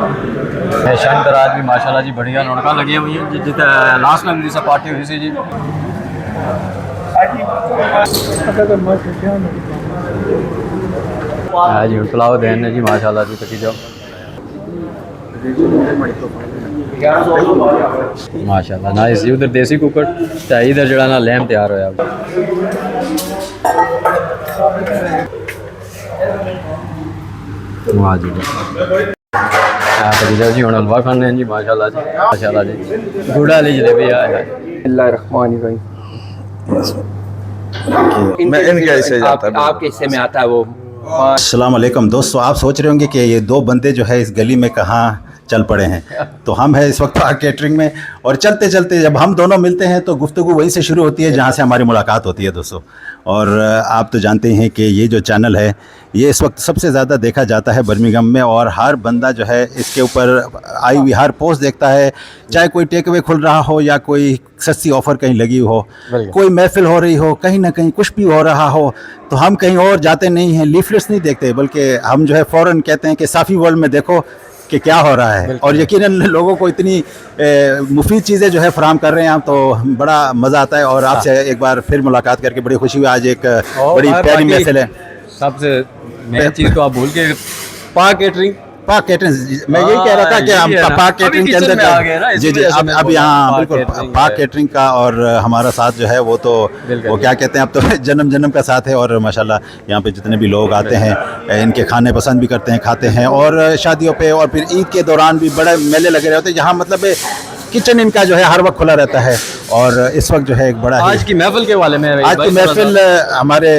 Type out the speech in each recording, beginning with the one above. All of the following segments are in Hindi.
शंकर आज भी माशाल्लाह जी बढ़िया रौनक लगी हुई है जित लास्ट में सा पार्टी हुई सी जी। हाँ जी पुलाव देन जी माशाल्लाह जी तकी जाओ माशाल्लाह नाइस जी। उधर देसी कुकर ते इधर जड़ा ना लैम तैयार होया वाह जी जी हुण हलवा खाने जी माशाल्लाह जी गुड़ वाली जलेबी है। मैं इनका हिस्से जाता है, आपके हिस्से में आता है वो। अस्सलाम वालेकुम दोस्तों, आप सोच रहे होंगे कि ये दो बंदे जो है इस गली में कहाँ चल पड़े हैं। तो हम है इस वक्त पाक केटरिंग में और चलते चलते जब हम दोनों मिलते हैं तो गुफ्तगू वहीं से शुरू होती है जहाँ से हमारी मुलाकात होती है दोस्तों। और आप तो जानते हैं कि ये जो चैनल है ये इस वक्त सबसे ज़्यादा देखा जाता है बर्मिंघम में और हर बंदा जो है इसके ऊपर आई हुई हर पोस्ट देखता है, चाहे कोई टेक अवे खुल रहा हो या कोई सस्ती ऑफ़र कहीं लगी हो, कोई महफिल हो रही हो, कहीं ना कहीं कुछ भी हो रहा हो तो हम कहीं और जाते नहीं हैं, लीफलेट्स नहीं देखते, बल्कि हम जो है फ़ौरन कहते हैं कि साफ़ी वर्ल्ड में देखो कि क्या हो रहा है। और यकीनन लोगों को इतनी मुफीद चीज़ें जो है फराहम कर रहे हैं हम, तो बड़ा मज़ा आता है। और आपसे एक बार फिर मुलाकात करके बड़ी खुशी हुई। आज एक बड़ी प्यारी महफिल है। सबसे मेन चीज़ तो आप भूल के पाक केटरिंग मैं यही कह रहा था कि हम पाक केटरिंग के अंदर जी अब यहाँ बिल्कुल पाक केटरिंग का और हमारा साथ जो है वो तो वो क्या कहते हैं अब तो जन्म जन्म का साथ है। और माशाल्लाह यहाँ पे जितने भी लोग आते हैं इनके खाने पसंद भी करते हैं, खाते हैं। और शादियों पे और फिर ईद के दौरान भी बड़े मेले लगे रहते हैं जहाँ मतलब किचन इनका जो है हर वक्त खुला रहता है। और इस वक्त जो है एक बड़ा आज की महफिल के वाले में आज की महफिल हमारे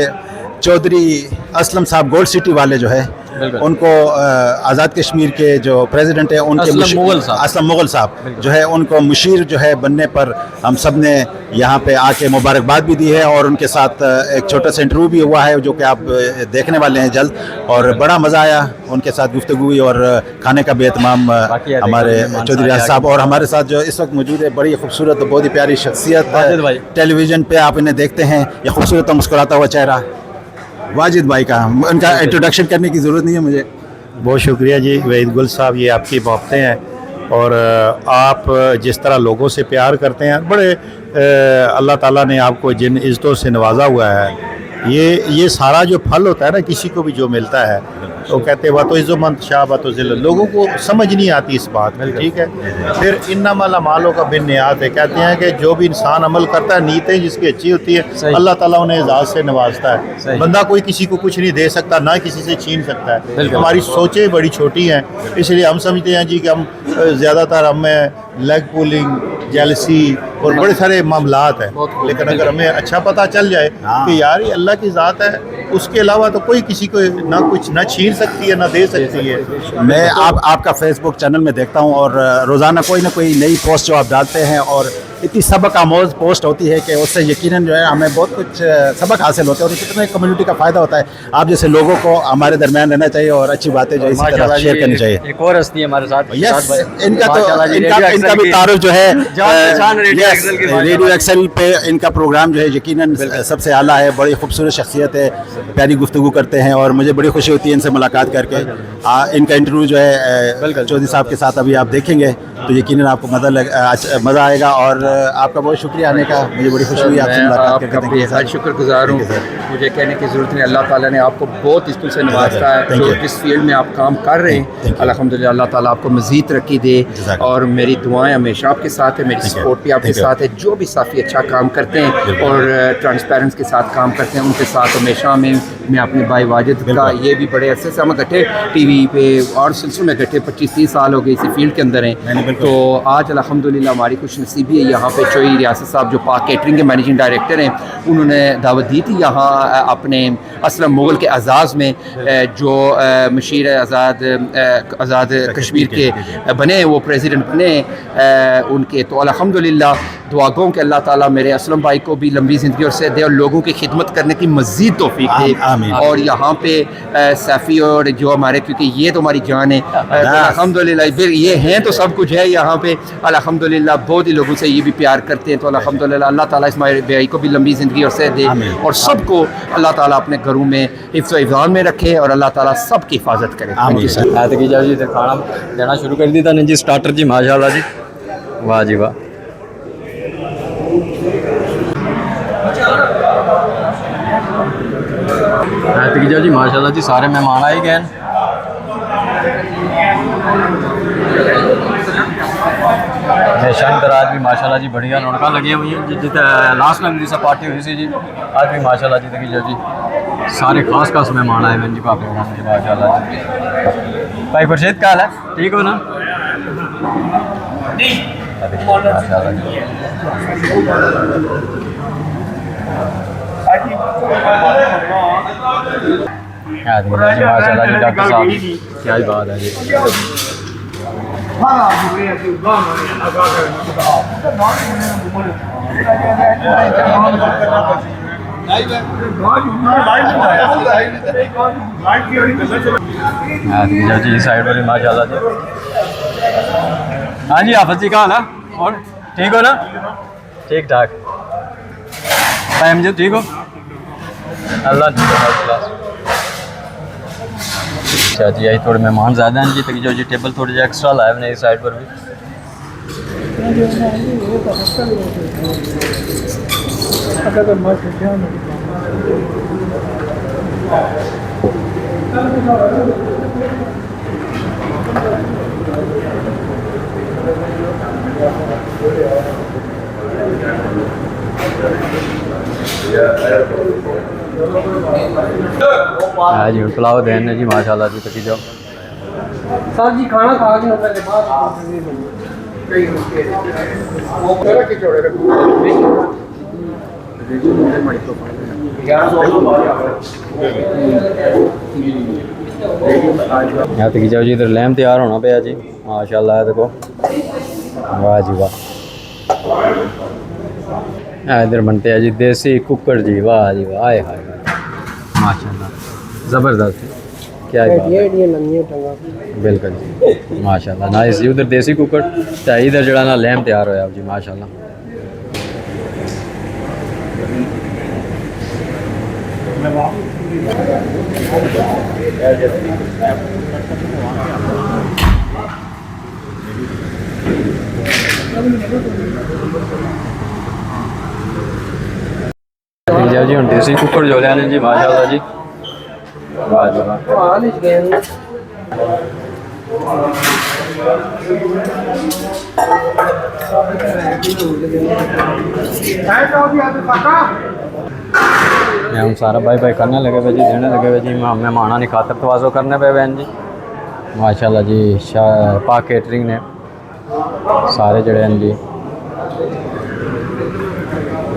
चौधरी असलम साहब गोल्ड सिटी वाले जो है उनको आज़ाद कश्मीर के जो प्रेसिडेंट है उनके असलम मुगल साहब जो है उनको मुशीर जो है बनने पर हम सब ने यहाँ पे आके मुबारकबाद भी दी है। और उनके साथ एक छोटा सा इंटरव्यू भी हुआ है जो कि आप देखने वाले हैं जल्द। और बड़ा मज़ा आया उनके साथ गुफ्तगू हुई और खाने का भी एहतमाम हमारे चौधरी साहब। और हमारे साथ जो इस वक्त मौजूद है बड़ी खूबसूरत बहुत ही प्यारी शख्सियत, टेलीविज़न पर आप इन्हें देखते हैं, ये खूबसूरत मुस्कुराता हुआ चेहरा वाजिद भाई का, उनका इंट्रोडक्शन करने की ज़रूरत नहीं है मुझे। बहुत शुक्रिया जी वहीद गुल साहब, ये आपकी मोहब्बतें हैं और आप जिस तरह लोगों से प्यार करते हैं, बड़े अल्लाह ताला ने आपको जिन इज़्ज़तों से नवाजा हुआ है, ये सारा जो फल होता है ना किसी को भी जो मिलता है तो कहते हैं वह तो इज़्ज़तमंद शाह व तो ज़िल्लत, लोगों को समझ नहीं आती इस बात में, ठीक है। फिर इन्नमल अमालों का बिन्नियात है, कहते हैं कि जो भी इंसान अमल करता है नीयतें जिसकी अच्छी होती है अल्लाह ताला उन्हें एजाज़ से नवाजता है। बंदा कोई किसी को कुछ नहीं दे सकता, ना किसी से छीन सकता है। हमारी सोचें बड़ी छोटी हैं, इसलिए हम समझते हैं जी कि हम ज़्यादातर हमें लेग पुलिंग, जेलसी और बड़े सारे मामलात हैं। लेकिन अगर हमें अच्छा पता चल जाए कि यार ये अल्लाह की ज़ात है, उसके अलावा तो कोई किसी को ना कुछ ना छीन सकती है ना दे सकती है। मैं आपका फेसबुक चैनल में देखता हूँ और रोज़ाना कोई ना कोई नई पोस्ट जो आप डालते हैं और इतनी सबक आमोज पोस्ट होती है कि उससे यकीनन जो है हमें बहुत कुछ सबक हासिल होता है और कितने कम्युनिटी का फ़ायदा होता है। आप जैसे लोगों को हमारे दरमियान रहना चाहिए और अच्छी बातें जो इसी तरह शेयर करनी चाहिए। एक और हस्ती है हमारे साथ, इनका भी तारुफ जो है रेडियो एक्सेल पे इनका प्रोग्राम जो है यकीनन सबसे आला है, बड़ी खूबसूरत शख्सियत है, प्यारी गुफ्तगू करते हैं और मुझे बड़ी खुशी होती है इनसे मुलाकात करके। इनका इंटरव्यू जो है चौधरी साहब के साथ अभी आप देखेंगे तो यकीनन आपको मज़ा आएगा। और आपका बहुत शुक्रिया आने का, मुझे बड़ी खुशी हुई आपसे मुलाकात करके। बहुत शुक्रगुजार हूँ, मुझे कहने की ज़रूरत नहीं। अल्लाह ताला ने आपको बहुत इस से नवाजता है, जो जिस फील्ड में आप काम कर रहे हैं अल्हम्दुलिल्लाह अल्लाह ताला आपको मज़ीद तरक्की दे। और मेरी दुआएं हमेशा आपके साथ है, मेरी सपोर्ट भी आपके साथ है। जो भी साफ़ी अच्छा काम करते हैं और ट्रांसपेरेंस के साथ काम करते हैं उनके साथ हमेशा मैं अपने भाई वाजिद का, ये भी बड़े अरसे से हम इकट्ठे टीवी पे और सिलसिले में इकट्ठे 25-30 साल हो गए इसी फील्ड के अंदर हैं। तो आज अल्हम्दुलिल्लाह हमारी खुशनसीबी है, यहाँ पे चौधरी रियासत साहब जो पाक केटरिंग के मैनेजिंग डायरेक्टर हैं, उन्होंने दावत दी थी यहाँ अपने असलम मुगल के एजाज़ में, जो मशीर आज़ाद कश्मीर के बने, वो प्रेसिडेंट बने उनके। तो अल्हम्दुलिल्लाह दुआ गो कि अल्लाह ताला मेरे असलम भाई को भी लंबी ज़िंदगी और सेहत दे और लोगों की खिदमत करने की मज़ीद तौफीक दे आमीन। और यहाँ पे सैफ़ी और जो हमारे, क्योंकि ये तो हमारी जान है, अल्हम्दुलिल्लाह फिर ये हैं तो सब कुछ है यहाँ पे अल्हम्दुलिल्लाह। बहुत ही लोगों से ये भी प्यार करते हैं, तो अल्हम्दुलिल्लाह अल्लाह ताला इस हमारे भाई को भी लंबी ज़िंदगी और सेहत दे, और सबको अल्लाह ताला अपने घरों में हिफ्ज़ व इफ़ान में रखे और अल्लाह ताला सबकी हिफाजत करे। ऐत की जाओ जी इधर खाना देना शुरू कर दिया ने जी, स्टार्टर जी माशाल्लाह जी, वाह जी वाह। ऐत की जाओ जी माशाल्लाह जी, सारे मेहमान आए गए हैं। शान दराज भी माशाल्लाह जी बढ़िया रौनक लगी हुई हैं। जित लास्ट टाइम जिस पार्टी हुई सी जी, आज भी माशाल्लाह जी देखी जाओ जी सारे खास मेहमान आए हुए हैं जी भापे जी माशाल्लाह जी। भाई खुर्शीद क्या हाल है, ठीक हो ना? माशाल्लाह जी माशाल्लाह जी, डॉक्टर साहब क्या ही बात है जी। जी साइड वाली माशाल्लाह जी। हाँ जी हाफिज जी, कहाँ ना और ठीक हो ना? ठीक ठाक टाइम जी, ठीक हो? अल्लाह अच्छा जी। यही थोड़े मेहमान ज़्यादा हैं जी, तक जो जी टेबल थोड़ी जी एक्स्ट्रा लाए हुए इस साइड पर भी। हाँ जी पुलाव देन जी माशाल्लाह जी, तकी जाओ सर जी खाना खा के नंबर के बाद यहाँ तक जाओ जी। इधर लैम तैयार होना पे जी माशाल्लाह, देखो वाह जी वाह। इधर बनते हैं जी देसी कुकर जी, वाह जी वाह, आए हाय माशाल्लाह ज़बरदस्त, क्या बात है। बिल्कुल जी माशाल्लाह नाइस जी। उधर देसी कुकर तो इधर जड़ा ना लैम तैयार होया जी माशाल्लाह। जी हम देसी कुकर जो लिया जी माशाल्लाह जी, वाह जी वाह। हम सारा बाई बाई करने लगे हुए जी, देने लगे हुए जी, मेहमाना ने खातर तवाज़ो करने पे बहन जी माशाल्लाह जी। पाक कैटरिंग ने सारे जड़े हैं जी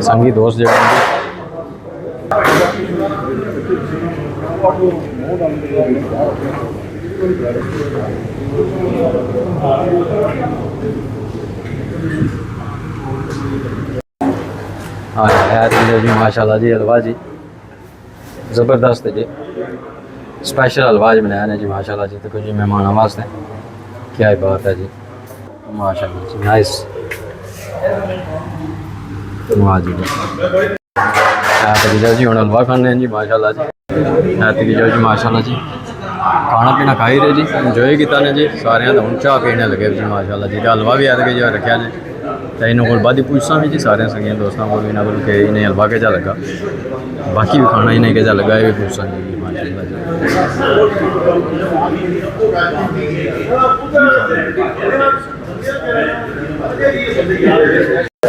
संगी दोस्त जड़े हैं जी। हाँ यार जी माशाल्लाह जी, हलवा जी ज़बरदस्त है जी, स्पेशल हलवा जी बनाया है जी माशाल्लाह जी। तो जी मेहमानों वास्ते क्या बात है जी माशाल्लाह जी, नाइस वाह जी। जी हम हलवा खाने हैं जी माशाल्लाह जी। जाओ जी माशाल्लाह जी, खाना पीना खाई रहे जी, इंजॉय किया ने जी सारे। हम चाह पीने लगे जी माशाल्लाह जी। हलवा भी ऐतके जो रखा जी, तो इन्होंने को बाद पूछना भी जी सारे सगिया दोस्तों को भी इन्होंने को कि इन्हें हलवा के लगा, बाकी भी खाना इन्हें के लगा, ये भी पूछा जी माशाल्लाह जी।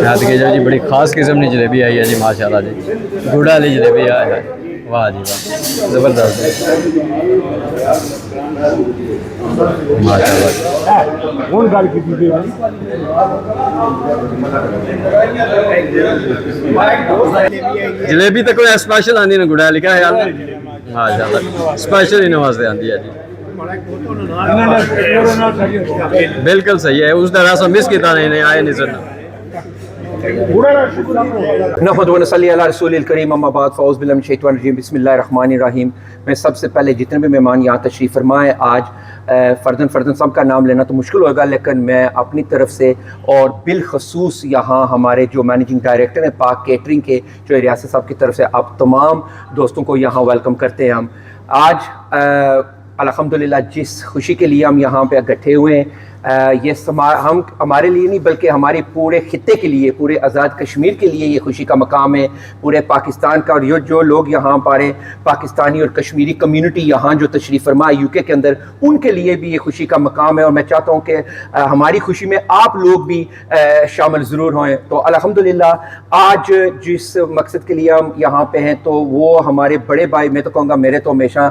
ऐतके जाओ जी बड़ी खास किस्म की जलेबी आई है जी माशाल्लाह जी, गुड़ वाली जलेबी आई है, वाह जी वाह ज़बरदस्त माशाल्लाह। जलेबी तो कोई स्पेशल आती ना गुड़ा लिखा है यार माशाल्लाह, स्पेशल इन वास्ते आती है जी। बिल्कुल सही है, उस तरह से मिस किया नहीं आए नहीं सर नहमदु व नसल्ली अला रसूलिल करीम अम्मा बाद फ़ौज़ बिल्लाहि मिनश शैतानिर रजीम बिस्मिल्लाहिर रहमानिर रहीम। मैं सबसे पहले जितने भी मेहमान यहाँ तशरीफ़ फरमाए, आज फ़र्दन सब का नाम लेना तो मुश्किल होगा, लेकिन मैं अपनी तरफ से और बिलखसूस यहाँ हमारे जो मैनेजिंग डायरेक्टर हैं पाक कैटरिंग के, जो रियासत साहब की तरफ से आप तमाम दोस्तों को यहाँ वेलकम करते हैं। हम आज अल्हम्दुलिल्लाह जिस खुशी के लिए हम यहाँ पे इकट्ठे हुए हैं, ये हम हमारे लिए नहीं बल्कि हमारे पूरे खित्ते के लिए, पूरे आज़ाद कश्मीर के लिए ये खुशी का मकाम है, पूरे पाकिस्तान का। और ये जो लोग यहाँ पर पाकिस्तानी और कश्मीरी कम्युनिटी यहाँ जो तशरीफ़ फरमा यूके के अंदर, उनके लिए भी ये खुशी का मकाम है। और मैं चाहता हूँ कि हमारी खुशी में आप लोग भी शामिल ज़रूर हों। तो अल्हम्दुलिल्लाह आज जिस मकसद के लिए हम यहाँ पे हैं, तो वो हमारे बड़े भाई, मैं तो कहूँगा मेरे तो हमेशा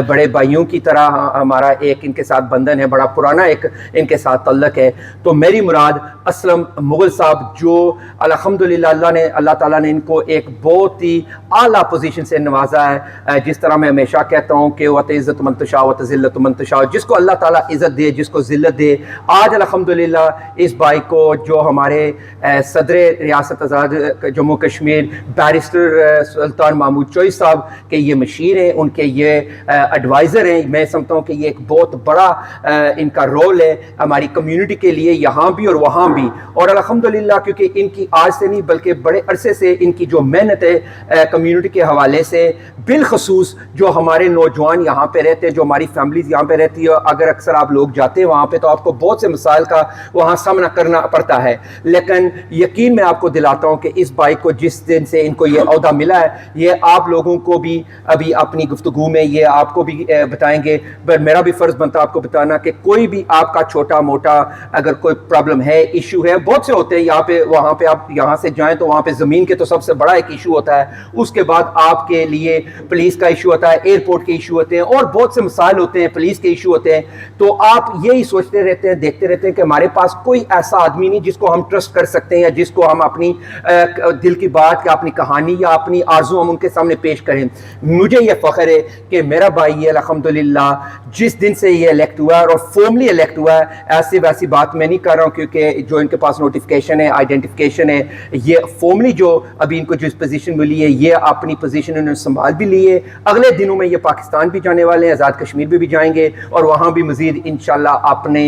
बड़े भाइयों की तरह हमारा एक इनके साथ बंधन है, बड़ा पुराना एक इनके साथ तल्लक है। तो मेरी मुराद असलम मुगल साहब, जो अल्हम्दुलिल्लाह अल्लाह ताला ने इनको एक बहुत ही आला पोजीशन से नवाजा है। जिस तरह मैं हमेशा कहता हूँ कि वत इज़्ज़त मन तशा वत ज़िल्लत मन तशा, जिसको अल्लाह ताला इज़्ज़त दे, जिसको ज़िल्लत दे। आज अल्हम्दुलिल्लाह इस भाई को, जो हमारे सदर रियासत आज़ाद जम्मू कश्मीर बैरिस्टर सुल्तान महमूद चोई साहब के ये मशीर हैं, उनके ये एडवाइज़र हैं। मैं समझता हूँ कि ये एक बहुत बड़ा इनका रोल है हमारी कम्युनिटी के लिए, यहाँ भी और वहाँ भी। और अल्हम्दुलिल्लाह क्योंकि इनकी आज से नहीं बल्कि बड़े अरसे से इनकी जो मेहनत है कम्युनिटी के हवाले से, बिलखसूस जो हमारे नौजवान यहाँ पे रहते हैं, जो हमारी फैमिलीज़ यहाँ पे रहती है, अगर अक्सर आप लोग जाते हैं वहाँ पे तो आपको बहुत से मसाइल का वहाँ सामना करना पड़ता है। लेकिन यकीन मैं आपको दिलाता हूँ कि इस भाई को जिस दिन से इनको ये ओहदा मिला है, ये आप लोगों को भी अभी अपनी गुफ्तगू में ये आपको भी बताएंगे। पर मेरा भी फ़र्ज़ बनता है आपको बताना कि कोई भी आपका छोटा मोटा अगर कोई प्रॉब्लम है, इशू है, बहुत से होते हैं यहाँ पे वहाँ पे। आप यहाँ से जाएं तो वहाँ पे ज़मीन के तो सबसे बड़ा एक इशू होता है, उसके बाद आपके लिए पुलिस का इशू होता है, एयरपोर्ट के इशू होते हैं, और बहुत से मसाइल होते हैं, पुलिस के इशू होते हैं। तो आप यही सोचते रहते हैं, देखते रहते हैं कि हमारे पास कोई ऐसा आदमी नहीं जिसको हम ट्रस्ट कर सकते हैं, या जिसको हम अपनी दिल की बात या अपनी कहानी या अपनी आरज़ू हम उनके सामने पेश करें। मुझे ये फ़ख्र है कि मेरा भाई ये अल्हम्दुलिल्लाह जिस दिन से ये इलेक्ट हुआ है और फॉर्मली इलेक्ट हुआ है, ऐसी वैसी बात मैं नहीं कर रहा हूँ, क्योंकि जो इनके पास नोटिफिकेशन है, आइडेंटिफिकेशन है, ये फॉर्मली जो अभी इनको जिस पोजीशन मिली है, ये अपनी पोजीशन उन्होंने संभाल भी ली है। अगले दिनों में ये पाकिस्तान भी जाने वाले हैं, आज़ाद कश्मीर भी जाएंगे, और वहाँ भी मज़ीद इंशाल्लाह अपने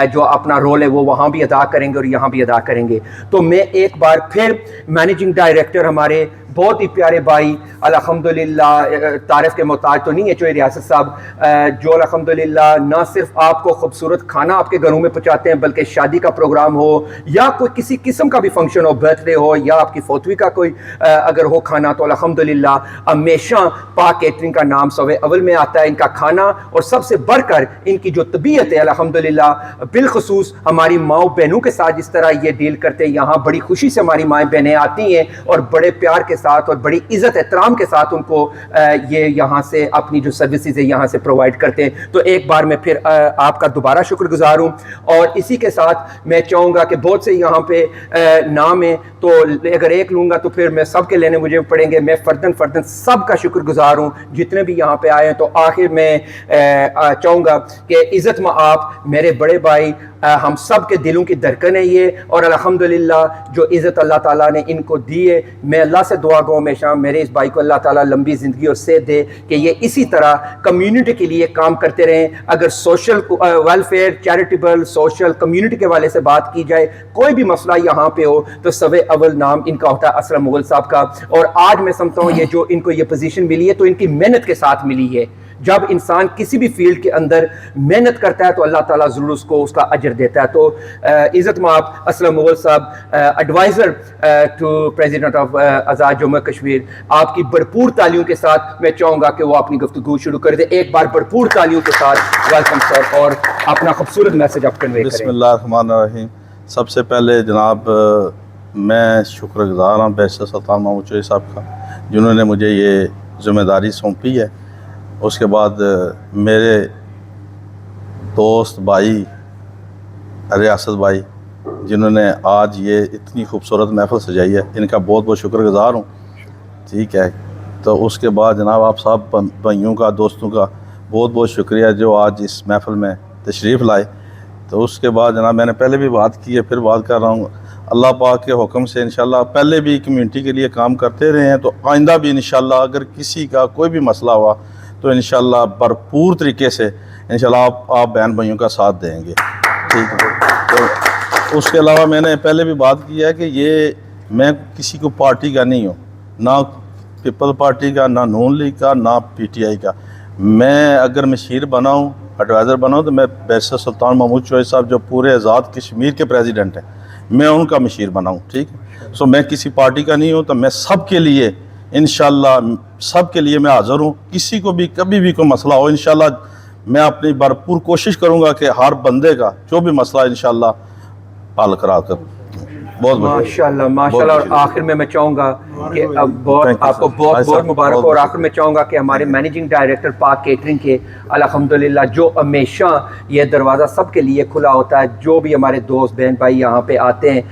जो अपना रोल है वो वहाँ भी अदा करेंगे और यहाँ भी अदा करेंगे। तो मैं एक बार फिर मैनेजिंग डायरेक्टर हमारे बहुत ही प्यारे भाई, अल्हम्दुलिल्लाह तारीफ़ के मोहताज तो नहीं है चोई रियासत साहब, जो अल्हम्दुलिल्लाह ना सिर्फ आपको खूबसूरत खाना आपके घरों में पहुँचाते हैं, बल्कि शादी का प्रोग्राम हो या कोई किसी किस्म का भी फंक्शन हो, बर्थडे हो या आपकी फोतवी का कोई अगर हो खाना, तो अल्हम्दुलिल्लाह हमेशा पाक कैटरिंग का नाम सवे अव्वल में आता है। इनका खाना और सबसे बढ़कर इनकी जो तबीयत है, अल्हम्दुलिल्लाह बिलखसूस हमारी माओ बहनों के साथ जिस तरह ये डील करते हैं, यहाँ बड़ी खुशी से हमारी माएँ बहनें आती हैं और बड़े प्यार के साथ और बड़ी इज्जत एहतराम के साथ उनको ये यहाँ से अपनी जो सर्विसेज है यहाँ से प्रोवाइड करते हैं। तो एक बार मैं फिर आपका दोबारा शुक्रगुजार हूँ। और इसी के साथ मैं चाहूँगा कि बहुत से यहाँ पे नाम है, तो अगर एक लूँगा तो फिर मैं सब के लेने मुझे पड़ेंगे। मैं फ़र्दन सब का शुक्रगुजार हूँ जितने भी यहाँ पे आए हैं। तो आखिर में चाहूँगा कि इज़्ज़त में आप मेरे बड़े भाई, हम सब के दिलों की धड़कन है ये, और अल्हम्दुलिल्लाह जो इज़्ज़त अल्लाह ताला ने इनको दी है, मैं अल्लाह से दुआ गो हमेशा मेरे इस भाई को अल्लाह ताला लंबी ज़िंदगी और सेहत दे कि ये इसी तरह कम्युनिटी के लिए काम करते रहें। अगर social welfare, charitable, social community के वाले से बात की जाए, कोई भी मसला यहाँ पे हो, तो सवे अव्वल नाम इनका होता है असलम मुगल साहब का। और आज मैं समझता हूँ ये जो इनको ये पोजीशन मिली है तो इनकी मेहनत के साथ मिली है। जब इंसान किसी भी फील्ड के अंदर मेहनत करता है तो अल्लाह ताला ज़रूर उसको उसका अजर देता है। तो इज़्ज़त में आप असलम मुगल साहब, एडवाइज़र टू प्रेसिडेंट ऑफ आज़ाद जम्मू कश्मीर, आपकी भरपूर तालियों के साथ मैं चाहूँगा कि वो अपनी गुफ्तगू शुरू कर दे। एक बार भरपूर तालियों के साथ वेलकम सर, और अपना खूबसूरत मैसेज आप कन्वे करें। बिस्मिल्लाहिर्रहमानिर्रहीम। सबसे पहले जनाब मैं शुक्रगुज़ार हूँ बैरिस्टर सुल्तान महमूद चौधरी साहब का, जिन्होंने मुझे ये ज़िम्मेदारी सौंपी है। उसके बाद मेरे दोस्त भाई, रियासत भाई, जिन्होंने आज ये इतनी खूबसूरत महफ़िल सजाई है, इनका बहुत बहुत शुक्रगुज़ार हूँ। ठीक है, तो उसके बाद जनाब आप सब भाइयों का, दोस्तों का बहुत बहुत शुक्रिया जो आज इस महफ़िल में तशरीफ़ लाए। तो उसके बाद जनाब मैंने पहले भी बात की है, फिर बात कर रहा हूँ, अल्लाह पाक के हुक्म से इंशाल्लाह पहले भी कम्युनिटी के लिए काम करते रहे हैं, तो आइंदा भी इंशाल्लाह अगर किसी का कोई भी मसला हुआ तो इंशाल्लाह भरपूर तरीके से इंशाल्लाह आप बहन भाइयों का साथ देंगे। ठीक है, तो उसके अलावा मैंने पहले भी बात की है कि ये मैं किसी को पार्टी का नहीं हूँ, ना पीपल पार्टी का, ना नून लीग का, ना PTI का। मैं अगर मशीर बना हूँ, एडवाइज़र बना हूँ, तो मैं बैरिस्टर सुल्तान महमूद चौधरी साहब जो पूरे आज़ाद कश्मीर के प्रेसिडेंट हैं, मैं उनका मशीर बना हूँ। ठीक है, सो मैं किसी पार्टी का नहीं हूँ, तो मैं सब के लिए इंशाल्लाह सब के लिए मैं हाज़िर हूँ। किसी को भी कभी भी कोई मसला हो इंशाल्लाह मैं अपनी भरपूर कोशिश करूँगा कि हर बंदे का जो भी मसला इंशाल्लाह हल करा कर। बहुत माशाल्लाह माशाल्लाह। और आखिर में मैं चाहूँगा कि अब बहुत आपको बहुत बहुत मुबारक। और आखिर में चाहूँगा कि हमारे मैनेजिंग डायरेक्टर पाक केटरिंग के अल्हम्दुलिल्लाह जो हमेशा ये दरवाज़ा सबके लिए खुला होता है, जो भी हमारे दोस्त बहन भाई यहाँ पे आते हैं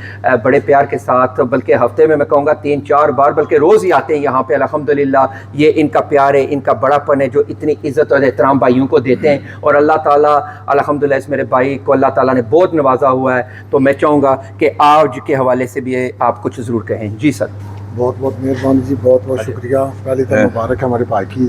बड़े प्यार के साथ, बल्कि हफ्ते में मैं कहूँगा 3-4 बार, बल्कि रोज़ ही आते हैं यहाँ पे अल्हम्दुलिल्लाह। ये इनका प्यार है, इनका बड़ापन है जो इतनी इज़्ज़त और एहतराम भाइयों को देते हैं। और अल्लाह ताला अल्हम्दुलिल्लाह इस मेरे भाई को अल्लाह ताला ने बहुत नवाजा हुआ है। तो मैं चाहूँगा कि आज के हवाले से भी आप कुछ ज़रूर कहें। जी सर। बहुत बहुत मेहरबानी जी, बहुत बहुत शुक्रिया। पहले तो मुबारक है हमारे भाई की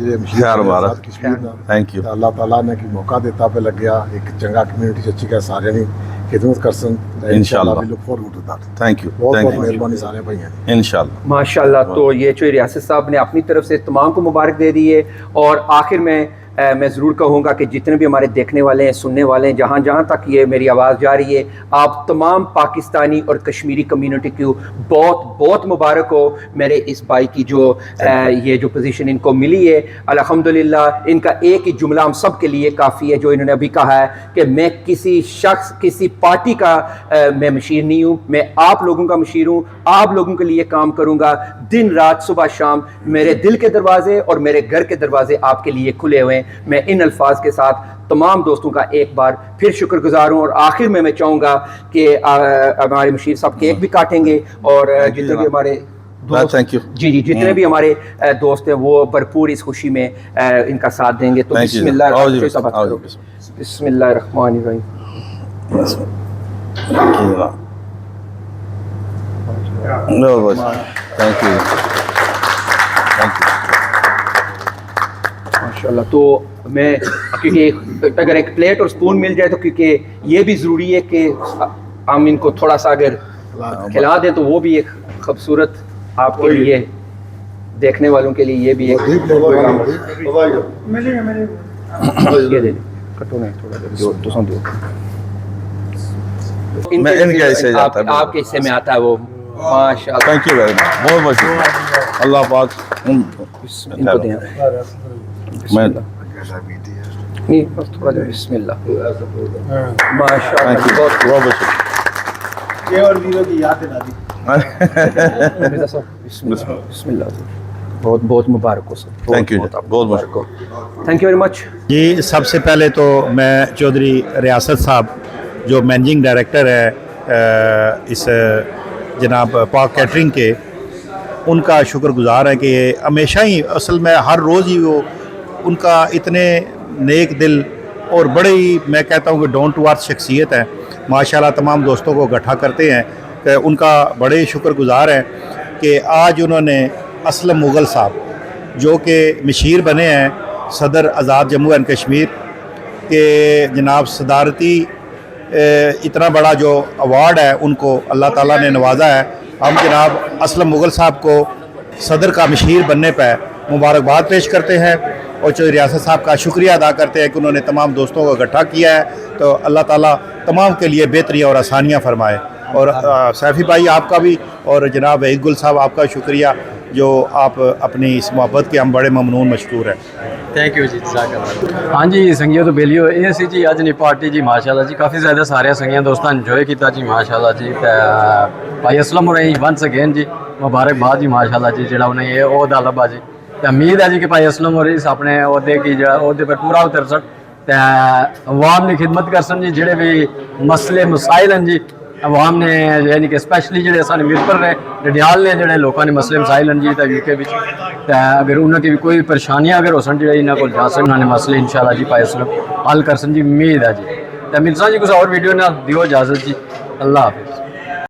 थैंक यू। अल्लाह ताला ने की मौका देता पे लग गया एक चंगा कम्युनिटी अच्छी का सारे ने खिदमत कर सन इंशाल्लाह। We look forward to that. Thank you, बहुत बहुत मेहरबानी सारे भाई इंशाल्लाह माशाल्लाह। तो ये जो रियासत साहब ने अपनी तरफ से तमाम को मुबारक दे दी है। और आखिर में मैं ज़रूर कहूँगा कि जितने भी हमारे देखने वाले हैं, सुनने वाले हैं, जहाँ जहाँ तक ये मेरी आवाज़ जा रही है, आप तमाम पाकिस्तानी और कश्मीरी कम्युनिटी को बहुत बहुत मुबारक हो मेरे इस भाई की जो ये जो पोजीशन इनको मिली है। अल्हम्दुलिल्लाह इनका एक ही जुमला हम सब के लिए काफ़ी है, जो इन्होंने अभी कहा है कि मैं किसी शख्स, किसी पार्टी का मैं मशीर नहीं हूँ, मैं आप लोगों का मशीर हूँ, आप लोगों के लिए काम करूँगा दिन रात सुबह शाम। मेरे दिल के दरवाजे और मेरे घर के दरवाजे आपके लिए खुले हुए हैं। मैं इन अल्फाज के साथ तमाम दोस्तों का एक बार फिर शुक्रगुजार हूँ। और आखिर में मैं चाहूँगा कि हमारे मशीर साहब केक भी काटेंगे और जितने भी हमारे दोस्त, थैंक यू जी जी, जितने भी हमारे दोस्त हैं वो भरपूर इस खुशी में इनका साथ देंगे। तो बिस्मिल्लाहिर्रहमानिर्रहीम। थैंक यू माशाल्लाह। तो मैं क्योंकि अगर एक प्लेट और स्पून मिल जाए तो, क्योंकि ये भी ज़रूरी है कि हम इनको थोड़ा सा अगर खिला दें तो वो भी एक खूबसूरत आपके लिए, देखने वालों के लिए ये भी एक ये दे कटोना है थोड़ा मैं इनके हिस्से जाता है, आपके हिस्से में आता है वो। माशाल्लाह, थैंक यू वेरी मच, बहुत बहुत शुक्रिया। अल्लाह पाक इनको दें मैं नहीं, बस थोड़ा जो बिस्मिल्लाह। माशाल्लाह, थैंक यू, बहुत बहुत बहुत शुक्रिया। ये और वीरों की याद दिला दी। बिस्मिल्लाह। बहुत बहुत मुबारक हो सर। थैंक यू, बहुत बहुत थैंक यू वेरी मच जी। सबसे पहले तो मैं चौधरी रियासत साहब जो मैनेजिंग डायरेक्टर है इस जनाब पाक कैटरिंग के, उनका शुक्रगुजार है कि हमेशा ही, असल में हर रोज़ ही वो, उनका इतने नेक दिल और बड़े ही, मैं कहता हूँ कि डाउन टू अर्थ शख्सियत है माशाल्लाह। तमाम दोस्तों को इकट्ठा करते हैं कि उनका बड़े ही शुक्रगुजार हैं कि आज उन्होंने असलम मुग़ल साहब जो कि मशीर बने हैं सदर आज़ाद जम्मू एंड कश्मीर के, जनाब सदारती इतना बड़ा जो अवार्ड है उनको अल्लाह ताला ने नवाजा है। हम जनाब असलम मुग़ल साहब को सदर का मशीर बनने पर मुबारकबाद पेश करते हैं और चौधरी रियासत साहब का शुक्रिया अदा करते हैं कि उन्होंने तमाम दोस्तों को इकट्ठा किया है। तो अल्लाह ताला तमाम के लिए बेहतरी और आसानियाँ फरमाए। और सैफ़ी भाई आपका भी और जनाब वहीद गुल साहब आपका शुक्रिया, जो आप अपनी इस मोहब्बत के हम बड़े ममनून मशकूर हैं। थैंक यू जी, जज़ाकल्लाह। हाँ जी संगिया तो बेलियो ये सी जी अज नहीं पार्टी जी माशाल्लाह जी, काफ़ी ज़्यादा सारे संगिया दोस्तों इंजॉय किया जी माशाल्लाह जी। भाई असलम हो रही वंस अगेन जी मुबारकबाद जी माशाल्लाह जी, जो उन्हें ये ओहदा लभा जी। तो उम्मीद है जी कि भाई असलम हो रही अपने ओहदे की ओहदे पर पूरा उतर सन, अवाम की खिदमत कर सन जी। जेडे भी मसले मसाइल हैं जी अवाम ने, यानी कि स्पैशली जो सारे मिरपर ने डडियाल ने जोड़े लोगों ने मसले मसाइल हैं जी, तो यूके में अगर उन्होंने भी कोई परेशानियां अगर हो सन जो इन्होंने को जा सन, उन्होंने मसले इंशाल्लाह जी पाए असलम हल कर सन जी। उम्मीद है जी। तो मिलसा जी कुछ और वीडियो ना दियो इजाज़त जी। अल्लाह हाफिज़।